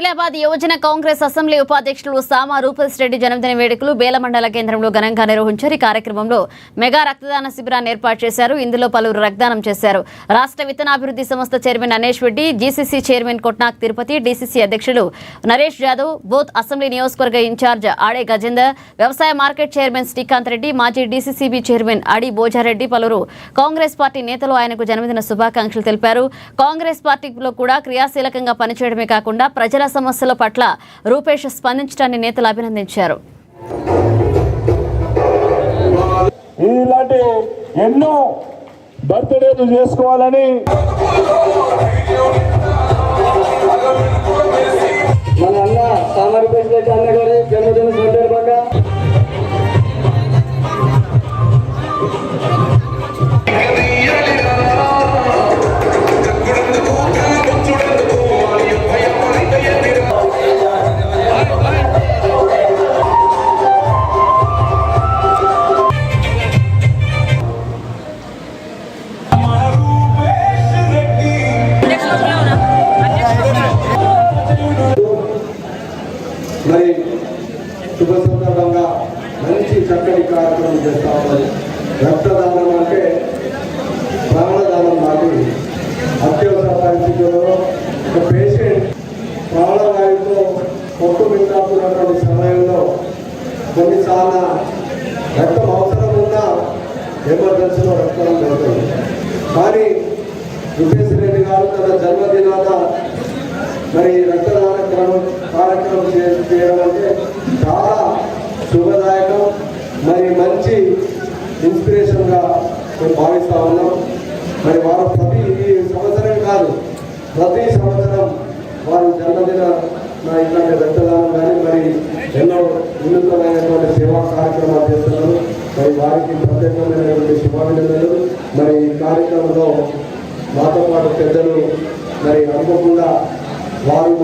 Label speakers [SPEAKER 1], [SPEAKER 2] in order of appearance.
[SPEAKER 1] ఆదిలాబాద్ యువజన కాంగ్రెస్ అసెంబ్లీ ఉపాధ్యక్షులు సామా రూపల్స్ రెడ్డి జన్మదిన వేడుకలు బేల మండల కేంద్రంలో ఘనంగా నిర్వహించారు. ఈ కార్యక్రమంలో మెగా రక్తదాన శిబిరాన్ని ఏర్పాటు చేశారు. ఇందులో పలువురు రక్తదానం చేశారు. రాష్ట్ర విత్తనాభివృద్ధి సంస్థ chairman Anesh Reddy, GCC chairman Kotnak Tirupati, DCC అధ్యక్షులు నరేష్ యాదవ్, బోత్ అసెంబ్లీ నియోజకవర్గ ఇన్ఛార్జ్ ఆడే గజేందర్, వ్యవసాయ మార్కెట్ చైర్మన్ శ్రీకాంత్ రెడ్డి, మాజీ డీసీసీబీ చైర్మన్ అడి బోజారెడ్డి, పలువురు కాంగ్రెస్ పార్టీ నేతలు ఆయనకు జన్మదిన శుభాకాంక్షలు తెలిపారు. కాంగ్రెస్ పార్టీలో కూడా క్రియాశీలకంగా పనిచేయడమే కాకుండా ప్రజల సమస్యల పట్ల రూపేష్ స్పందించడాన్ని నేతలు అభినందించారు.
[SPEAKER 2] ఇలాంటి ఎన్నో బర్త్డేలు చేసుకోవాలని
[SPEAKER 3] మన అన్న సామా రూపేష్ రెడ్డి అన్న గారి జన్మదిన సందర్భంగా మరి శుభ సందర్భంగా మంచి చక్కటి కార్యక్రమం చేస్తా ఉన్నది. రక్తదానం అంటే ప్రాణదానం లాంటి అత్యవసర పరిస్థితుల్లో ఒక పేషెంట్ ప్రాణవాయువుతో కొట్టుమిట్టాడుతున్నటువంటి సమయంలో కొన్నిసార్లు రక్తం అవసరం ఉన్నా ఎమర్జెన్సీలో రక్తం దొరకదు. కానీ రూపేష్ రెడ్డి గారు తన జన్మదినాన మరి రక్తదాన కార్యక్రమం చేయడం అంటే చాలా శుభదాయకం, మరి మంచి ఇన్స్పిరేషన్గా మేము భావిస్తూ ఉన్నాం. మరి వారు ప్రతి సంవత్సరం కాదు, ప్రతి సంవత్సరం వారు జన్మదిన ఇట్లాంటి రక్తదానం కానీ మరి ఎన్నో వినూత్నమైనటువంటి సేవా కార్యక్రమాలు చేస్తున్నారు. మరి వారికి ప్రత్యేకమైనటువంటి శుభాభినందనలు. మరి ఈ కార్యక్రమంలో మాతో పాటు పెద్దలు మరి అనుకోకుండా వారు